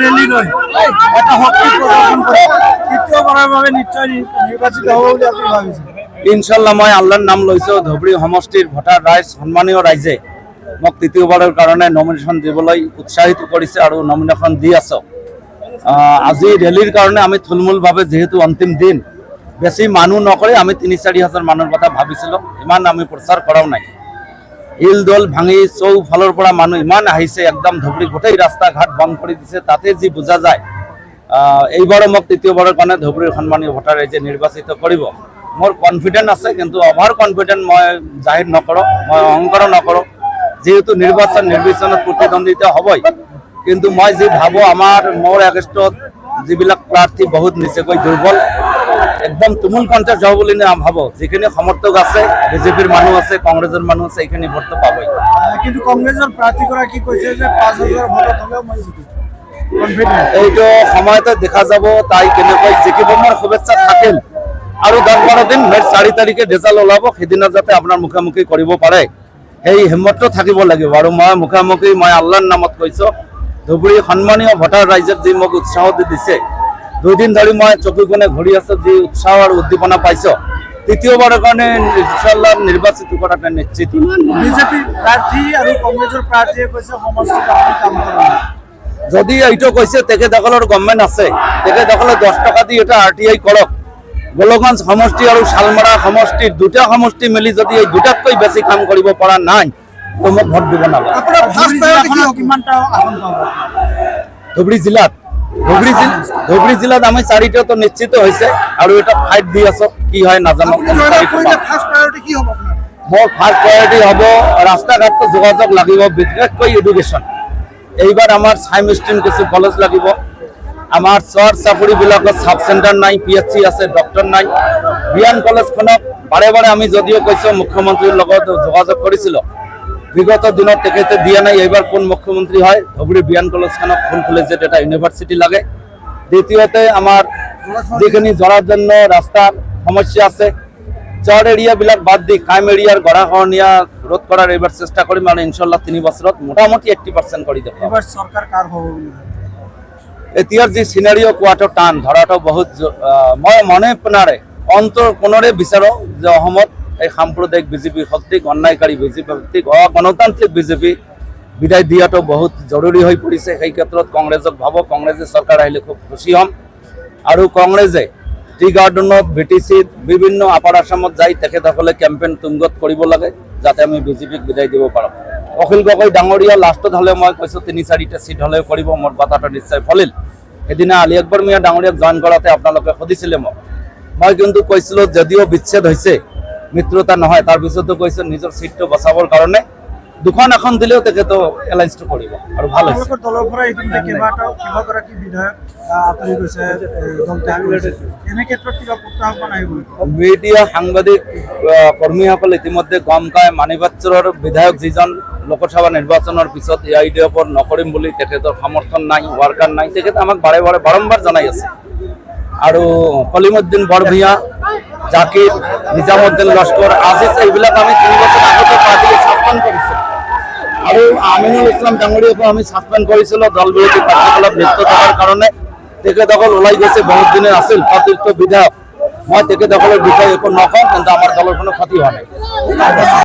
Rally নয়, একটা শক্তি প্ৰদৰ্শন কৰে তৃতীয়বাৰেৰ ভাবে নিশ্চয় নিৰ্বাচিত হব বলে আপনি ভাবিছেন? ইনশাল্লাহ মই আল্লাহৰ নাম লৈছো। ধুবুৰী সমষ্টিৰ ভোটাৰ ৰাইজ সন্মানীয় ৰাইজে মোক তৃতীয়বাৰৰ কাৰণে নমিনেশ্যন দিবলৈ উৎসাহিত কৰিছে আৰু নমিনেশ্যন দি আছো। আজি ৰেলীৰ কাৰণে আমি থুলমূলভাৱে যিহেতু অন্তিম দিন বেছি মানুহ নকৰি আমি ৩-৪ হাজাৰ মানুহৰ কথা ভাবিছিলোঁ। ইমান আমি প্ৰচাৰ কৰাও নাই। হিল দল ভাঙি চৌফালৰ পৰা মানুহ ইমান আহিছে, একদম ধুবুৰী গোটেই ৰাস্তা ঘাট বন্ধ কৰি দিছে। তাতে যি বুজা যায় এইবাৰো মোক তৃতীয়বাৰৰ কাৰণে ধুবুৰীৰ সন্মানীয় ভোটাৰ ৰাইজে নিৰ্বাচিত কৰিব। মোৰ কনফিডেন্ট আছে, কিন্তু অভাৰ কনফিডেন্ট মই জাহিৰ নকৰোঁ, মই অহংকাৰো নকৰোঁ। যেহেতু নিৰ্বাচনত প্ৰতিদ্বন্দ্বিতা হ'বই, কিন্তু মই যি ভাবোঁ মোৰ এগেইনষ্টত যিবিলাক প্ৰাৰ্থী বহুত নিচেকৈ দুৰ্বল, একদম তুমুল কণ্টেষ্ট হ'ব বুলি নাভাবোঁ। যিখিনি সমৰ্থক আছে, বিজেপিৰ মানুহ আছে, কংগ্ৰেছৰ মানুহ আছে, এইখিনি ভোটটো পাবই। কিন্তু কংগ্ৰেছৰ প্ৰাৰ্থীগৰাকী কৈছে যে 5,000 ভোটত হ'লেও মই জিকিম। এইটো সময়তে দেখা যাব তাই কেনেকৈ জিকিব। মোৰ শুভেচ্ছা থাকিল আৰু 10-12 দিন 4 তাৰিখে ৰিজাল্ট ওলাব, সেইদিনা যাতে আপোনাৰ মুখামুখি কৰিব পাৰে সেই হিম্মতটো থাকিব লাগিব। আৰু মই মুখামুখি মই আল্লাহৰ নামত কৈছোঁ, ধুবুৰী সন্মানীয় ভোটাৰ ৰাইজে যি মোক উৎসাহ দিছে, 2 দিন ধৰি মই চকুখনে ঘূৰি আছোঁ, যি উৎসাহ আৰু উদ্দীপনা পাইছোঁ, তৃতীয়বাৰৰ কাৰণে ইনশাল্লাহ নিৰ্বাচিত কৰাটো নিশ্চিত। বিজেপিৰ প্ৰাৰ্থী আৰু কংগ্ৰেছৰ প্ৰাৰ্থীয়ে কৈছে সমষ্টিত আপুনি কাম কৰা নাই। যদি এইটো কৈছে তেখেতসকলৰ গভৰ্ণমেণ্ট আছে, তেখেতসকলে 10 টকা দি এটা RTI কৰক। গোলগঞ্জ সমষ্টি আৰু শালমৰা সমষ্টিৰ দুটা সমষ্টি মিলি যদি এই দুটাতকৈ বেছি কাম কৰিব পৰা নাই, তো মোক ভোট দিব নালাগে। ধুবুৰী জিলাত আমি 4টাতো নিশ্চিত হৈছে আৰু এটা ফাইট দি আছো, কি হয় নাজানো। মোৰ ফাৰ্ষ্ট প্ৰায়ৰিটি হ'ব ৰাস্তা ঘাটটো যোগাযোগ লাগিব, বিশেষকৈ এডুকেশ্যন। এইবাৰ আমাৰ চাইম ষ্ট্ৰীম কিছু কলেজ লাগিব। আমাৰ চৰ চাপৰিবিলাকত চাব চেণ্টাৰ নাই, PHC আছে, ডক্টৰ নাই। বিয়ান কলেজখনক বাৰে বাৰে আমি যদিও কৈছোঁ, মুখ্যমন্ত্ৰীৰ লগত যোগাযোগ কৰিছিলোঁ, বিগত দিনত তেখেতে দিয়া নাই। এইবাৰ কোন মুখ্যমন্ত্ৰী হয়, ধুবুৰী বিয়ান কলেজখনক ফুল কলেজত এটা ইউনিভাৰ্চিটি লাগে। দ্বিতীয়তে আমাৰ যিখিনি জৰাজীৰ্ণ ৰাস্তাৰ সমস্যা আছে, চৰ এৰিয়াবিলাক বাদ দি ক্ৰাইম এৰিয়াৰ গৰাখহনীয়া ৰোধ কৰাৰ এইবাৰ চেষ্টা কৰিম আৰু ইনশাল্লাহ 3 বছৰত মোটামুটি 80% কৰি দিব। এবাৰ চৰকাৰ কাৰ হ'ব বুলি এতিয়াৰ যি চিনাৰিও কোৱাটো টান, ধৰাটো বহুত। মই মনে প্ৰাণেৰে অন্তৰ কোণৰে বিচাৰোঁ যে অসমত এই সাম্প্ৰদায়িক বিজেপি শক্তিক, অন্যায়কাৰী বিজেপি শক্তিক, গণতান্ত্ৰিক বিজেপি বিদায় দিয়াটো বহুত জৰুৰী হৈ পৰিছে। সেই ক্ষেত্ৰত কংগ্ৰেছক ভাবোঁ, কংগ্ৰেছে চৰকাৰ আহিলে খুব খুচি হ'ম। আৰু কংগ্ৰেছে টি গাৰ্ডেনত, BTCত, বিভিন্ন আপাৰ আছামত যাই তেখেতসকলে কেম্পেইন তুংগত কৰিব লাগে, যাতে আমি বিজেপিক বিদায় দিব পাৰোঁ। অখিল গগৈ ডাঙৰীয়া লাষ্টত হ'লে মই কৈছোঁ 3-4টা চিট হ'লেও কৰিব, মোৰ বাটাটো নিশ্চয় ফলিল। সেইদিনা আলী আকবৰ মিয়া ডাঙৰীয়াক জইন কৰাতে আপোনালোকে সুধিছিলে মই কিন্তু কৈছিলোঁ, যদিও বিচ্ছেদ হৈছে, মিত্ৰতা নহয়, তাৰপিছতো কৈছোঁ নিজৰ চিটটো বচাবৰ কাৰণে 2খন আসন দিলেও তেখেতো এলায়েন্সটো কৰিব আৰু ভাল হৈছে। দলৰ পৰা ইতিমধ্যে কেইবাগৰাকী বিধায়ক আঁতৰি গৈছে, দল ত্যাগ কৰিছে। এনে ক্ষেত্ৰত কিবা প্ৰত্যাহ্বান আহিব? মিডিয়া সাংবাদিক কৰ্মীসকল ইতিমধ্যে গম পায়, মানিকবাজাৰৰ বিধায়ক যিজন লোকসভা নিৰ্বাচনৰ পিছত AIDF নকৰিম বুলি তেখেতৰ সমৰ্থন নাই, ৱাৰ্কাৰ নাই, তেখেতে আমাক বাৰম্বাৰ জনাই আছে। আৰু কলিমুদ্দিন বৰভূঞা, জাকিৰ, নিজামুদ্দিন লস্কৰ, আজিজ, এইবিলাক আমি 3 বছৰ আগতে পাৰ্টিয়ে ছাছপেণ্ড কৰিছোঁ। আৰু আমিনুল ইছলাম ডাঙৰীয়াকো আমি ছাছপেণ্ড কৰিছিলোঁ দল বিৰোধী কাৰ্যকলাপ লিপ্ত থকাৰ কাৰণে। তেখেতসকল ওলাই গৈছে, বহুত দিনে আছিল সতীৰ্থ বিধায়ক। মই তেখেতসকলৰ বিষয়ে একো নকওঁ, কিন্তু আমাৰ দলৰ কোনো ক্ষতি হোৱা নাই।